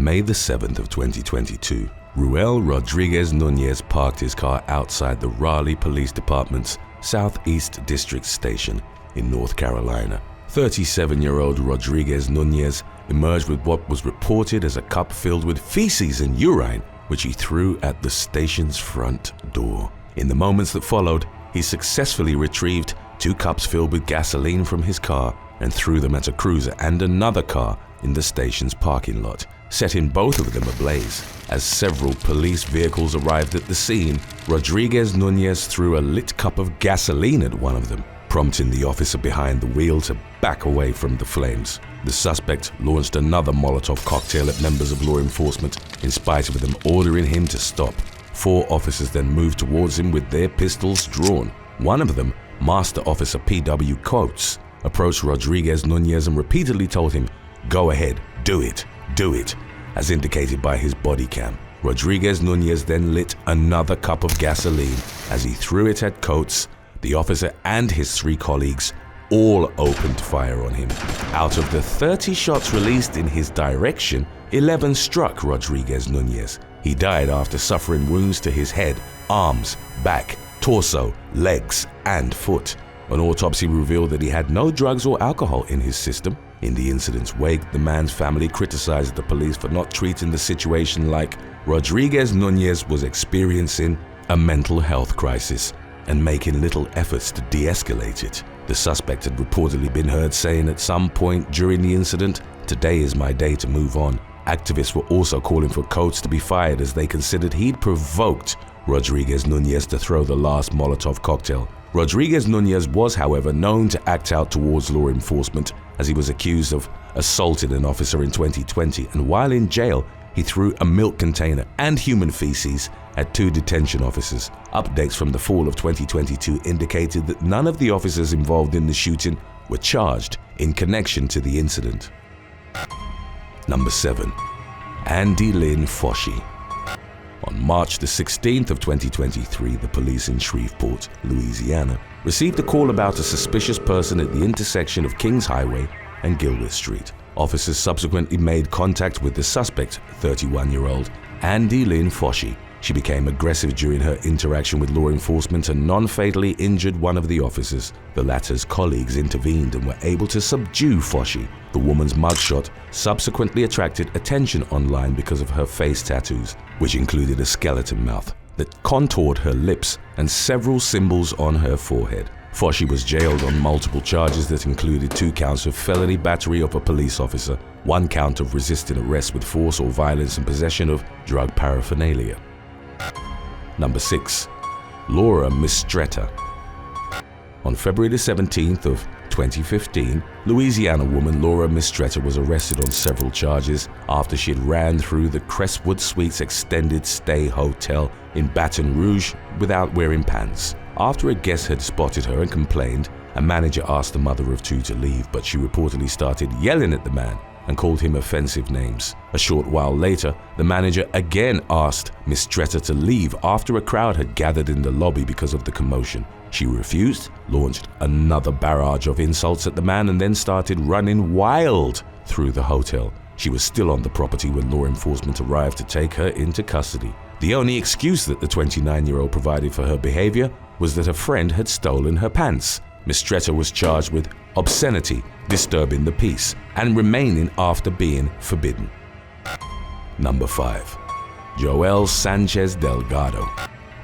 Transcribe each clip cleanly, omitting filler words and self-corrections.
May the 7th of 2022, Ruel Rodriguez Nunez parked his car outside the Raleigh Police Department's Southeast District Station in North Carolina. 37-year-old Rodriguez Nunez emerged with what was reported as a cup filled with feces and urine, which he threw at the station's front door. In the moments that followed, he successfully retrieved 2 cups filled with gasoline from his car and threw them at a cruiser and another car in the station's parking lot, setting both of them ablaze. As several police vehicles arrived at the scene, Rodriguez Nunez threw a lit cup of gasoline at one of them, prompting the officer behind the wheel to back away from the flames. The suspect launched another Molotov cocktail at members of law enforcement, in spite of them ordering him to stop. 4 officers then moved towards him with their pistols drawn. One of them, Master Officer P.W. Coates, approached Rodriguez Nunez and repeatedly told him, "Go ahead, do it, as indicated by his body cam. Rodriguez Nunez then lit another cup of gasoline as he threw it at Coates. The officer and his 3 colleagues all opened fire on him. Out of the 30 shots released in his direction, 11 struck Rodriguez Nunez. He died after suffering wounds to his head, arms, back, torso, legs, and foot. An autopsy revealed that he had no drugs or alcohol in his system. In the incident's wake, the man's family criticized the police for not treating the situation like Rodriguez Nunez was experiencing a mental health crisis and making little efforts to de-escalate it. The suspect had reportedly been heard saying at some point during the incident, "Today is my day to move on." Activists were also calling for Coates to be fired as they considered he'd provoked Rodriguez Nunez to throw the last Molotov cocktail. Rodriguez Nunez was, however, known to act out towards law enforcement, as he was accused of assaulting an officer in 2020, and while in jail, he threw a milk container and human feces at 2 detention officers. Updates from the fall of 2022 indicated that none of the officers involved in the shooting were charged in connection to the incident. Number 7. Andy Lynn Foshee. On March the 16th of 2023, the police in Shreveport, Louisiana, received a call about a suspicious person at the intersection of Kings Highway and Gilbert Street. Officers subsequently made contact with the suspect, 31-year-old Andy Lynn Foshee. She became aggressive during her interaction with law enforcement and non-fatally injured one of the officers. The latter's colleagues intervened and were able to subdue Foshee. The woman's mugshot subsequently attracted attention online because of her face tattoos, which included a skeleton mouth that contoured her lips and several symbols on her forehead. Foshee was jailed on multiple charges that included 2 counts of felony battery of a police officer, 1 count of resisting arrest with force or violence and possession of drug paraphernalia. Number 6. Laura Mistretta. On February the 17th of 2015, Louisiana woman Laura Mistretta was arrested on several charges after she had ran through the Crestwood Suites extended stay hotel in Baton Rouge without wearing pants. After a guest had spotted her and complained, a manager asked the mother of 2 to leave, but she reportedly started yelling at the man and called him offensive names. A short while later, the manager again asked Mistretta to leave after a crowd had gathered in the lobby because of the commotion. She refused, launched another barrage of insults at the man, and then started running wild through the hotel. She was still on the property when law enforcement arrived to take her into custody. The only excuse that the 29-year-old provided for her behavior was that a friend had stolen her pants. Mistretta was charged with obscenity, disturbing the peace, and remaining after being forbidden. Number 5. Joelle Sanchez Delgado.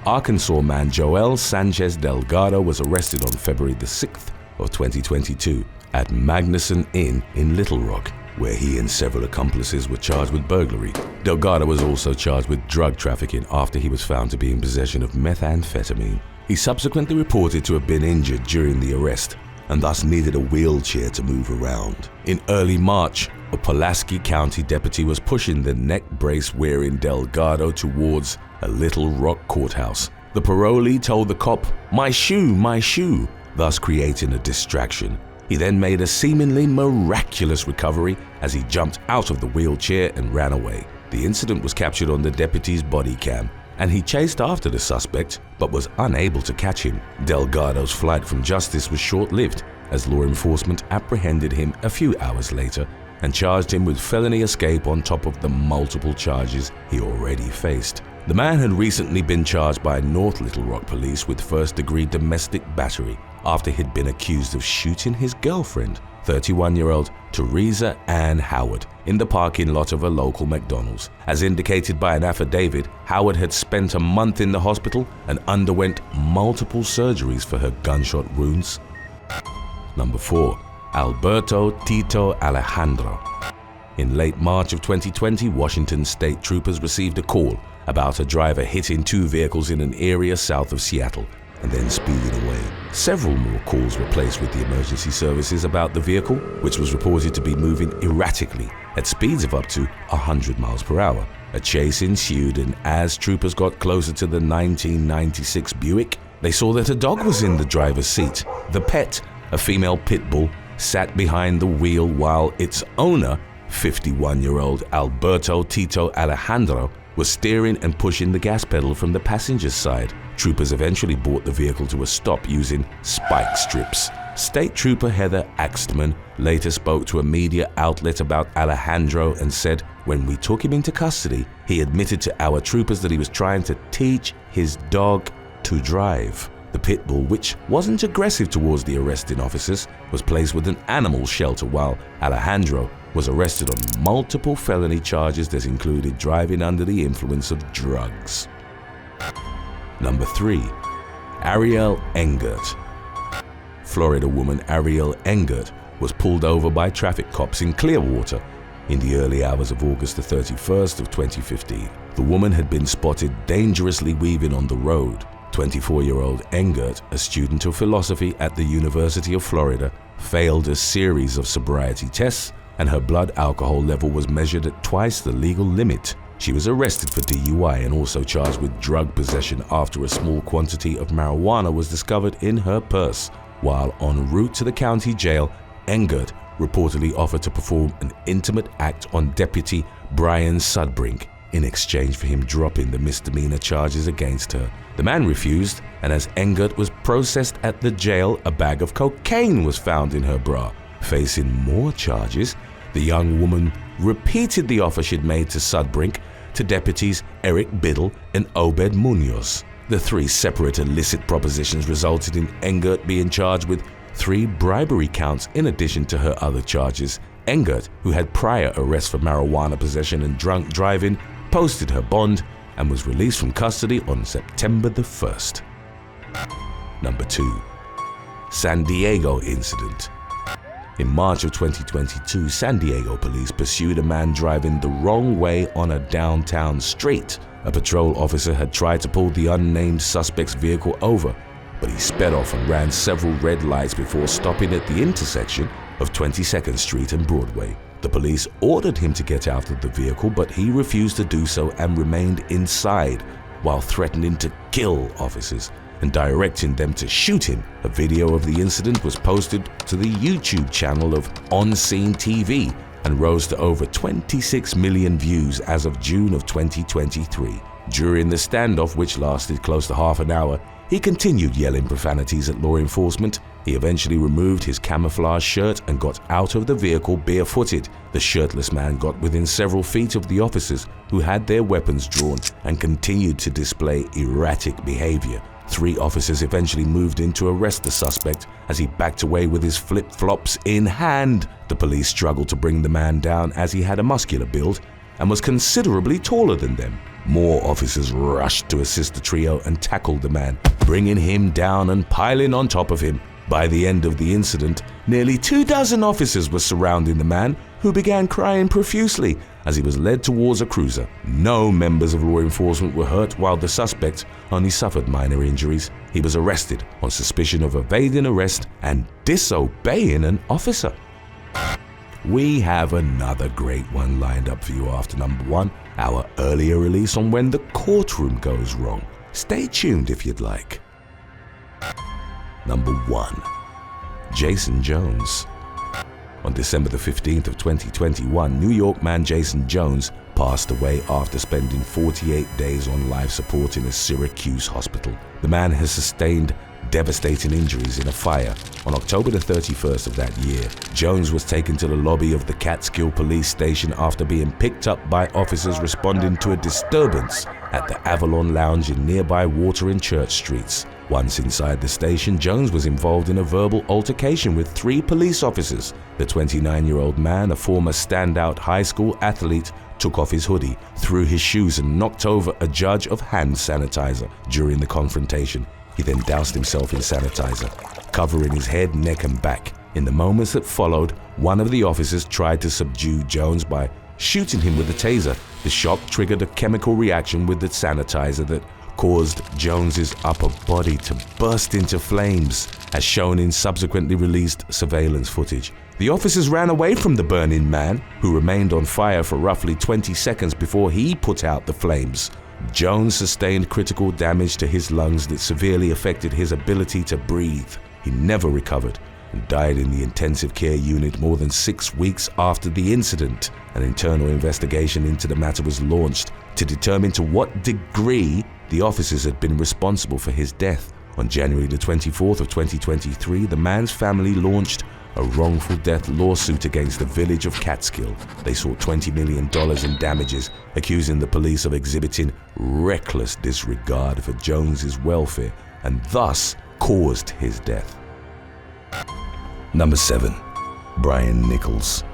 Arkansas man Joelle Sanchez Delgado was arrested on February the 6th of 2022 at Magnuson Inn in Little Rock, where he and several accomplices were charged with burglary. Delgado was also charged with drug trafficking after he was found to be in possession of methamphetamine. He subsequently reported to have been injured during the arrest and thus needed a wheelchair to move around. In early March, a Pulaski County deputy was pushing the neck brace wearing Delgado towards a Little Rock courthouse. The parolee told the cop, my shoe," thus creating a distraction. He then made a seemingly miraculous recovery as he jumped out of the wheelchair and ran away. The incident was captured on the deputy's body cam, and he chased after the suspect but was unable to catch him. Delgado's flight from justice was short-lived as law enforcement apprehended him a few hours later and charged him with felony escape on top of the multiple charges he already faced. The man had recently been charged by North Little Rock police with first-degree domestic battery after he'd been accused of shooting his girlfriend, 31-year-old Teresa Ann Howard, in the parking lot of a local McDonald's. As indicated by an affidavit, Howard had spent a month in the hospital and underwent multiple surgeries for her gunshot wounds. Number 4. Alberto Tito Alejandro. In late March of 2020, Washington State troopers received a call about a driver hitting 2 vehicles in an area south of Seattle and then speeding away. Several more calls were placed with the emergency services about the vehicle, which was reported to be moving erratically at speeds of up to 100 miles per hour. A chase ensued, and as troopers got closer to the 1996 Buick, they saw that a dog was in the driver's seat. The pet, a female pit bull, sat behind the wheel while its owner, 51-year-old Alberto Tito Alejandro, was steering and pushing the gas pedal from the passenger's side. Troopers eventually brought the vehicle to a stop using spike strips. State Trooper Heather Axtman later spoke to a media outlet about Alejandro and said, "When we took him into custody, he admitted to our troopers that he was trying to teach his dog to drive." The pit bull, which wasn't aggressive towards the arresting officers, was placed with an animal shelter, while Alejandro was arrested on multiple felony charges that included driving under the influence of drugs. Number 3. Arielle Eengert. Florida woman Arielle Eengert was pulled over by traffic cops in Clearwater in the early hours of August the 31st of 2015. The woman had been spotted dangerously weaving on the road. 24-year-old Eengert, a student of philosophy at the University of Florida, failed a series of sobriety tests, and her blood alcohol level was measured at twice the legal limit. She was arrested for DUI and also charged with drug possession after a small quantity of marijuana was discovered in her purse. While en route to the county jail, Eengert reportedly offered to perform an intimate act on Deputy Brian Sudbrink in exchange for him dropping the misdemeanor charges against her. The man refused, and as Eengert was processed at the jail, a bag of cocaine was found in her bra. Facing more charges, the young woman repeated the offer she'd made to Sudbrink to deputies Eric Biddle and Obed Munoz. The 3 separate illicit propositions resulted in Eengert being charged with 3 bribery counts in addition to her other charges. Eengert, who had prior arrests for marijuana possession and drunk driving, posted her bond and was released from custody on September the 1st. Number 2. San Diego incident. In March of 2022, San Diego police pursued a man driving the wrong way on a downtown street. A patrol officer had tried to pull the unnamed suspect's vehicle over, but he sped off and ran several red lights before stopping at the intersection of 22nd Street and Broadway. The police ordered him to get out of the vehicle, but he refused to do so and remained inside while threatening to kill officers and directing them to shoot him. A video of the incident was posted to the YouTube channel of On Scene TV and rose to over 26 million views as of June of 2023. During the standoff, which lasted close to half an hour, he continued yelling profanities at law enforcement. He eventually removed his camouflage shirt and got out of the vehicle barefooted. The shirtless man got within several feet of the officers, who had their weapons drawn and continued to display erratic behavior. 3 officers eventually moved in to arrest the suspect as he backed away with his flip-flops in hand. The police struggled to bring the man down as he had a muscular build and was considerably taller than them. More officers rushed to assist the trio and tackled the man, bringing him down and piling on top of him. By the end of the incident, nearly 24 officers were surrounding the man, who began crying profusely as he was led towards a cruiser. No members of law enforcement were hurt, while the suspect only suffered minor injuries. He was arrested on suspicion of evading arrest and disobeying an officer. We have another great one lined up for you after number 1, our earlier release on when the courtroom goes wrong. Stay tuned if you'd like. Number 1. Jason Jones. On December the 15th of 2021, New York man Jason Jones passed away after spending 48 days on life support in a Syracuse hospital. The man has sustained devastating injuries in a fire. On October the 31st of that year, Jones was taken to the lobby of the Catskill police station after being picked up by officers responding to a disturbance at the Avalon Lounge in nearby Water and Church Streets. Once inside the station, Jones was involved in a verbal altercation with 3 police officers. The 29-year-old man, a former standout high school athlete, took off his hoodie, threw his shoes and knocked over a jug of hand sanitizer during the confrontation. He then doused himself in sanitizer, covering his head, neck and back. In the moments that followed, one of the officers tried to subdue Jones by shooting him with a taser. The shock triggered a chemical reaction with the sanitizer that caused Jones's upper body to burst into flames, as shown in subsequently released surveillance footage. The officers ran away from the burning man, who remained on fire for roughly 20 seconds before he put out the flames. Jones sustained critical damage to his lungs that severely affected his ability to breathe. He never recovered and died in the intensive care unit more than 6 weeks after the incident. An internal investigation into the matter was launched to determine to what degree the officers had been responsible for his death. On January the 24th of 2023, the man's family launched a wrongful death lawsuit against the village of Catskill. They sought $20 million in damages, accusing the police of exhibiting reckless disregard for Jones's welfare and thus caused his death. Number 7. Brian Nichols.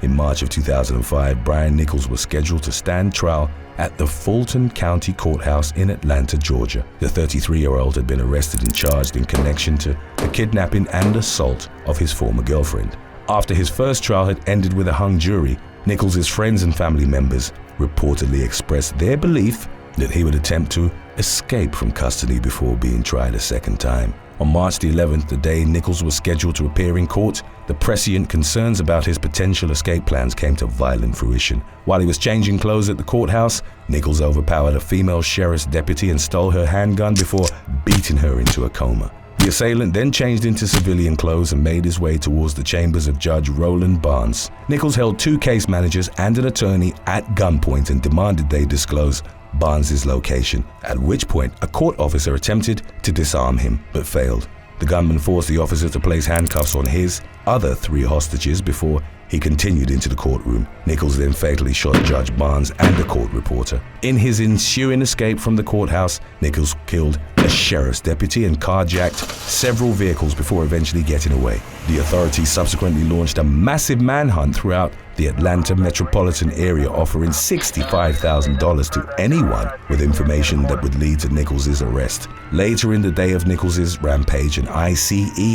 In March of 2005, Brian Nichols was scheduled to stand trial at the Fulton County Courthouse in Atlanta, Georgia. The 33-year-old had been arrested and charged in connection to the kidnapping and assault of his former girlfriend. After his first trial had ended with a hung jury, Nichols' friends and family members reportedly expressed their belief that he would attempt to escape from custody before being tried a second time. On March the 11th, the day Nichols was scheduled to appear in court, the prescient concerns about his potential escape plans came to violent fruition. While he was changing clothes at the courthouse, Nichols overpowered a female sheriff's deputy and stole her handgun before beating her into a coma. The assailant then changed into civilian clothes and made his way towards the chambers of Judge Roland Barnes. Nichols held 2 case managers and an attorney at gunpoint and demanded they disclose Barnes' location, at which point a court officer attempted to disarm him but failed. The gunman forced the officer to place handcuffs on his other 3 hostages before he continued into the courtroom. Nichols then fatally shot Judge Barnes and a court reporter. In his ensuing escape from the courthouse, Nichols killed a sheriff's deputy and carjacked several vehicles before eventually getting away. The authorities subsequently launched a massive manhunt throughout the Atlanta metropolitan area, offering $65,000 to anyone with information that would lead to Nichols' arrest. Later in the day of Nichols' rampage, an ICE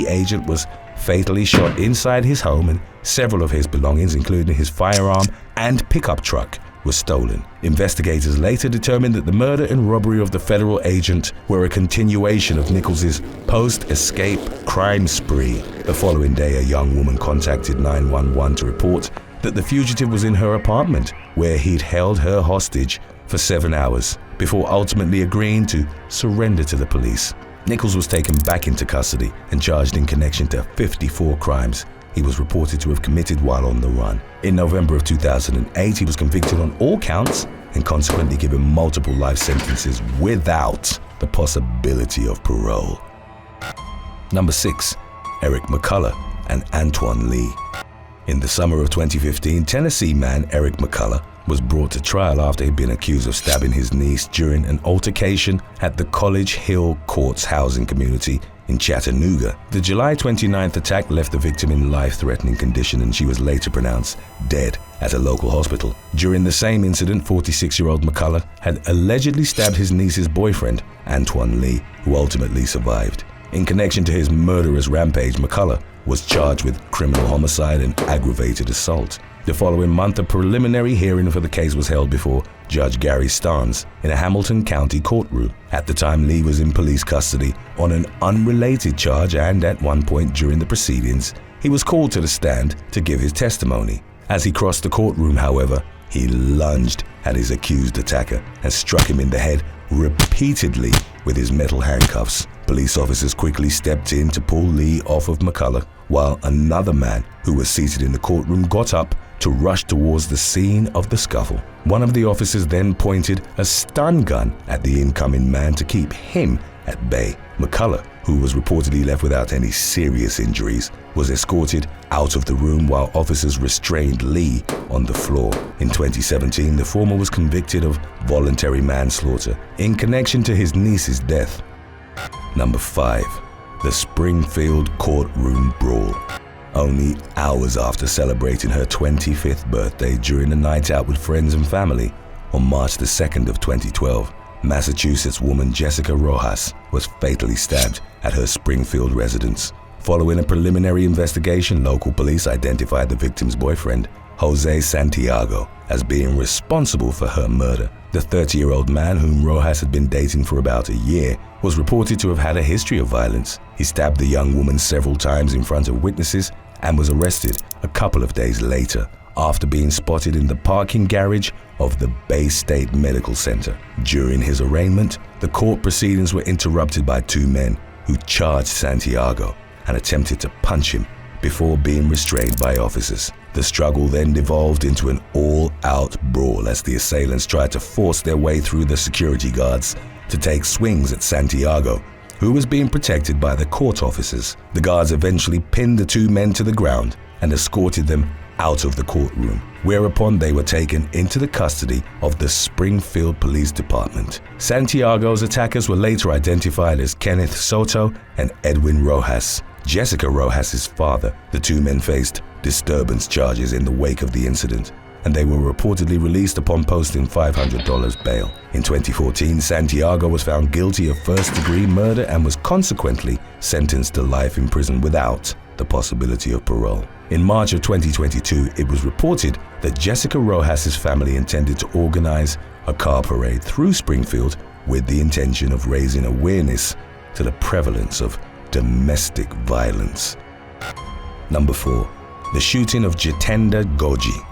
agent was fatally shot inside his home, and several of his belongings, including his firearm and pickup truck, were stolen. Investigators later determined that the murder and robbery of the federal agent were a continuation of Nichols' post-escape crime spree. The following day, a young woman contacted 911 to report that the fugitive was in her apartment, where he'd held her hostage for 7 hours before ultimately agreeing to surrender to the police. Nichols was taken back into custody and charged in connection to 54 crimes he was reported to have committed while on the run. In November of 2008, he was convicted on all counts and consequently given multiple life sentences without the possibility of parole. Number 6. Eric McCullough and Antoine Lee. In the summer of 2015, Tennessee man Eric McCullough was brought to trial after he'd been accused of stabbing his niece during an altercation at the College Hill Courts housing community in Chattanooga. The July 29th attack left the victim in life-threatening condition, and she was later pronounced dead at a local hospital. During the same incident, 46-year-old McCullough had allegedly stabbed his niece's boyfriend, Antoine Lee, who ultimately survived. In connection to his murderous rampage, McCullough was charged with criminal homicide and aggravated assault. The following month, a preliminary hearing for the case was held before Judge Gary Starnes in a Hamilton County courtroom. At the time, Lee was in police custody on an unrelated charge, and at one point during the proceedings, he was called to the stand to give his testimony. As he crossed the courtroom, however, he lunged at his accused attacker and struck him in the head repeatedly with his metal handcuffs. Police officers quickly stepped in to pull Lee off of McCullough, while another man who was seated in the courtroom got up to rush towards the scene of the scuffle. One of the officers then pointed a stun gun at the incoming man to keep him at bay. McCullough, who was reportedly left without any serious injuries, was escorted out of the room while officers restrained Lee on the floor. In 2017, the former was convicted of voluntary manslaughter in connection to his niece's death. Number 5. The Springfield courtroom brawl. Only hours after celebrating her 25th birthday during a night out with friends and family, on March the 2nd of 2012, Massachusetts woman Jessica Rojas was fatally stabbed at her Springfield residence. Following a preliminary investigation, local police identified the victim's boyfriend, Jose Santiago, as being responsible for her murder. The 30-year-old man, whom Rojas had been dating for about a year, was reported to have had a history of violence. He stabbed the young woman several times in front of witnesses and was arrested a couple of days later after being spotted in the parking garage of the Bay State Medical Center. During his arraignment, the court proceedings were interrupted by two men who charged Santiago and attempted to punch him before being restrained by officers. The struggle then devolved into an all-out brawl as the assailants tried to force their way through the security guards to take swings at Santiago, who was being protected by the court officers. The guards eventually pinned the two men to the ground and escorted them out of the courtroom, whereupon they were taken into the custody of the Springfield Police Department. Santiago's attackers were later identified as Kenneth Soto and Edwin Rojas, Jessica Rojas's father. The two men faced disturbance charges in the wake of the incident, and they were reportedly released upon posting $500 bail. In 2014, Santiago was found guilty of first-degree murder and was consequently sentenced to life in prison without the possibility of parole. In March of 2022, it was reported that Jessica Rojas's family intended to organize a car parade through Springfield with the intention of raising awareness to the prevalence of domestic violence. Number 4. The shooting of Jeetendra Goji.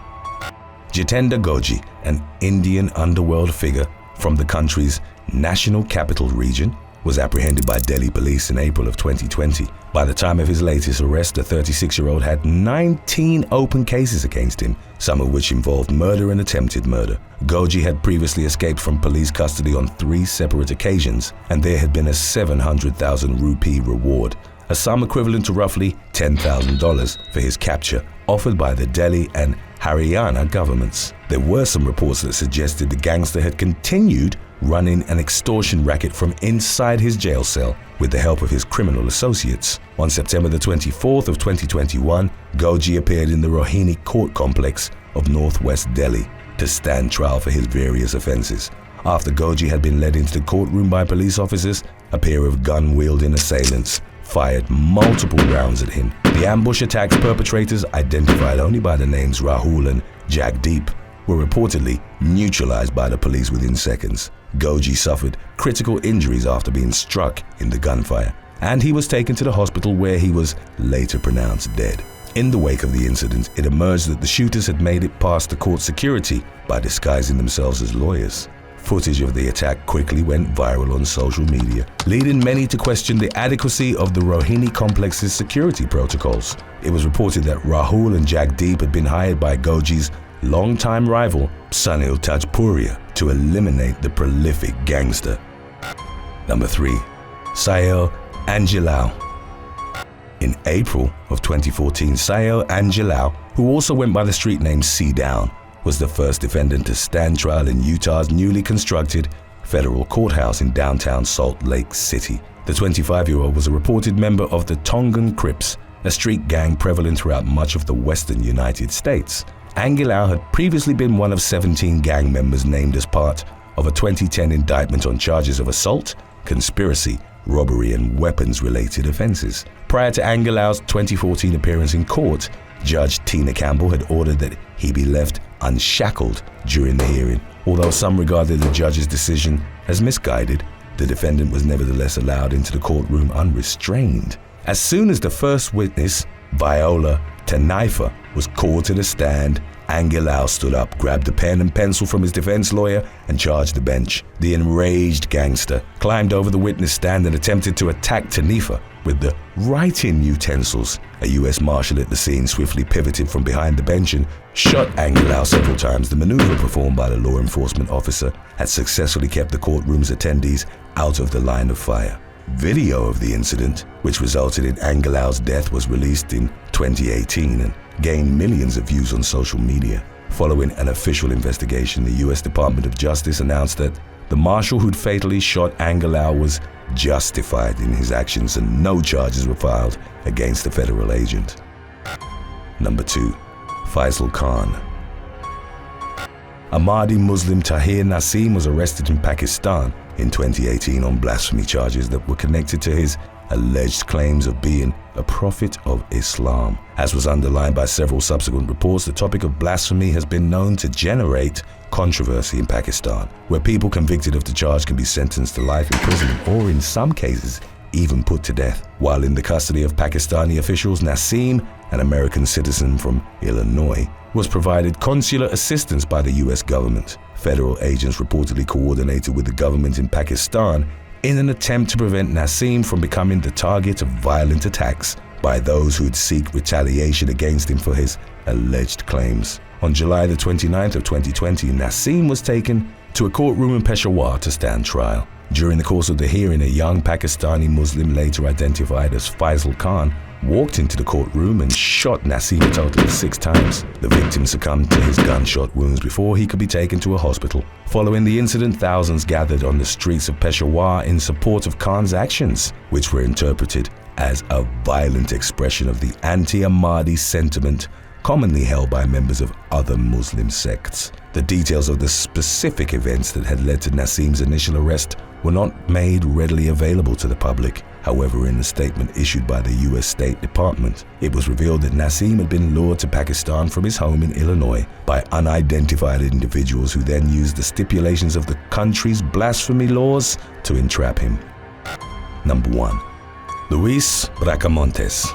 Jeetendra Goji, an Indian underworld figure from the country's National Capital Region, was apprehended by Delhi police in April of 2020. By the time of his latest arrest, the 36-year-old had 19 open cases against him, some of which involved murder and attempted murder. Goji had previously escaped from police custody on 3 separate occasions, and there had been a 700,000 rupee reward, a sum equivalent to roughly $10,000 for his capture, offered by the Delhi and Haryana governments. There were some reports that suggested the gangster had continued running an extortion racket from inside his jail cell with the help of his criminal associates. On September the 24th of 2021, Goji appeared in the Rohini court complex of northwest Delhi to stand trial for his various offenses. After Goji had been led into the courtroom by police officers, a pair of gun-wielding assailants fired multiple rounds at him. The ambush attack's perpetrators, identified only by the names Rahul and Jagdeep, were reportedly neutralized by the police within seconds. Goji suffered critical injuries after being struck in the gunfire, and he was taken to the hospital where he was later pronounced dead. In the wake of the incident, it emerged that the shooters had made it past the court security by disguising themselves as lawyers. Footage of the attack quickly went viral on social media, leading many to question the adequacy of the Rohini complex's security protocols. It was reported that Rahul and Jagdeep had been hired by Goji's longtime rival, Sunil Tajpuria, to eliminate the prolific gangster. Number 3. Sael Angelau. In April of 2014, Sael Angelau, who also went by the street name C-Down, was the first defendant to stand trial in Utah's newly constructed federal courthouse in downtown Salt Lake City. The 25-year-old was a reported member of the Tongan Crips, a street gang prevalent throughout much of the western United States. Angelau had previously been one of 17 gang members named as part of a 2010 indictment on charges of assault, conspiracy, robbery, and weapons-related offenses. Prior to Angelau's 2014 appearance in court, Judge Tina Campbell had ordered that he be left unshackled during the hearing. Although some regarded the judge's decision as misguided, the defendant was nevertheless allowed into the courtroom unrestrained. As soon as the first witness, Viola Tanaifa, was called to the stand, Angelau stood up, grabbed a pen and pencil from his defense lawyer, and charged the bench. The enraged gangster climbed over the witness stand and attempted to attack Tanaifa with the writing utensils. A U.S. Marshal at the scene swiftly pivoted from behind the bench and shot Angelau several times. The maneuver performed by the law enforcement officer had successfully kept the courtroom's attendees out of the line of fire. Video of the incident, which resulted in Angelau's death, was released in 2018 and gained millions of views on social media. Following an official investigation, the U.S. Department of Justice announced that the marshal who'd fatally shot Angelau was justified in his actions and no charges were filed against the federal agent. Number 2. Faisal Khan. Ahmadi Muslim Tahir Naseem was arrested in Pakistan in 2018 on blasphemy charges that were connected to his alleged claims of being a prophet of Islam. As was underlined by several subsequent reports, the topic of blasphemy has been known to generate controversy in Pakistan, where people convicted of the charge can be sentenced to life imprisonment or, in some cases, even put to death. While in the custody of Pakistani officials, Naseem, an American citizen from Illinois, was provided consular assistance by the U.S. government. Federal agents reportedly coordinated with the government in Pakistan in an attempt to prevent Naseem from becoming the target of violent attacks by those who'd seek retaliation against him for his alleged claims. On July the 29th of 2020, Naseem was taken to a courtroom in Peshawar to stand trial. During the course of the hearing, a young Pakistani Muslim, later identified as Faisal Khan, walked into the courtroom and shot Naseem a total of 6 times. The victim succumbed to his gunshot wounds before he could be taken to a hospital. Following the incident, thousands gathered on the streets of Peshawar in support of Khan's actions, which were interpreted as a violent expression of the anti-Ahmadi sentiment commonly held by members of other Muslim sects. The details of the specific events that had led to Naseem's initial arrest were not made readily available to the public. However, in a statement issued by the U.S. State Department, it was revealed that Naseem had been lured to Pakistan from his home in Illinois by unidentified individuals who then used the stipulations of the country's blasphemy laws to entrap him. Number 1. Luis Braumantes.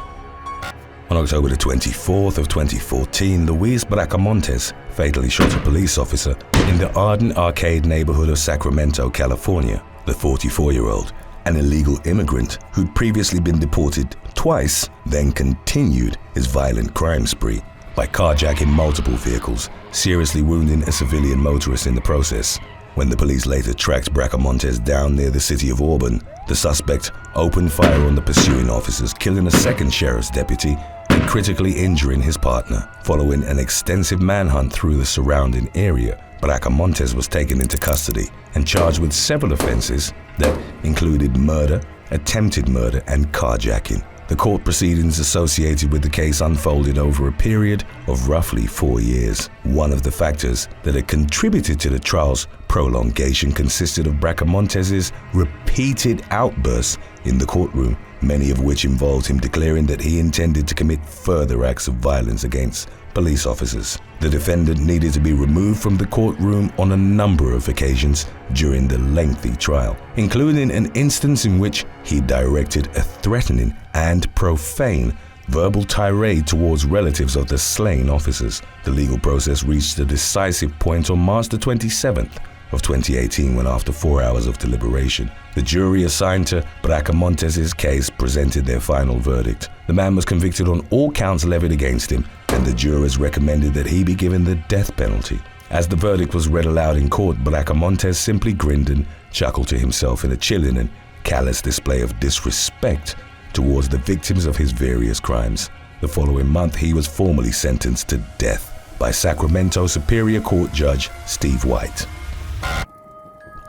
On October the 24th of 2014, Luis Braumantes fatally shot a police officer in the Arden Arcade neighborhood of Sacramento, California. The 44-year-old, an illegal immigrant who'd previously been deported twice, then continued his violent crime spree by carjacking multiple vehicles, seriously wounding a civilian motorist in the process. When the police later tracked Braumantes down near the city of Auburn, the suspect opened fire on the pursuing officers, killing a second sheriff's deputy and critically injuring his partner. Following an extensive manhunt through the surrounding area, Braumantes was taken into custody and charged with several offenses that included murder, attempted murder, and carjacking. The court proceedings associated with the case unfolded over a period of roughly 4 years. One of the factors that had contributed to the trial's prolongation consisted of Braumantes' repeated outbursts in the courtroom, many of which involved him declaring that he intended to commit further acts of violence against police officers. The defendant needed to be removed from the courtroom on a number of occasions during the lengthy trial, including an instance in which he directed a threatening and profane verbal tirade towards relatives of the slain officers. The legal process reached a decisive point on March the 27th of 2018 when, after 4 hours of deliberation, the jury assigned to Braumantes' case presented their final verdict. The man was convicted on all counts levied against him, and the jurors recommended that he be given the death penalty. As the verdict was read aloud in court, Braumantes simply grinned and chuckled to himself in a chilling and callous display of disrespect towards the victims of his various crimes. The following month, he was formally sentenced to death by Sacramento Superior Court Judge Steve White.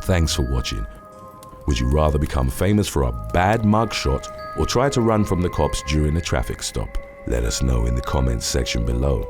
Thanks for watching. Would you rather become famous for a bad mugshot or try to run from the cops during a traffic stop? Let us know in the comments section below.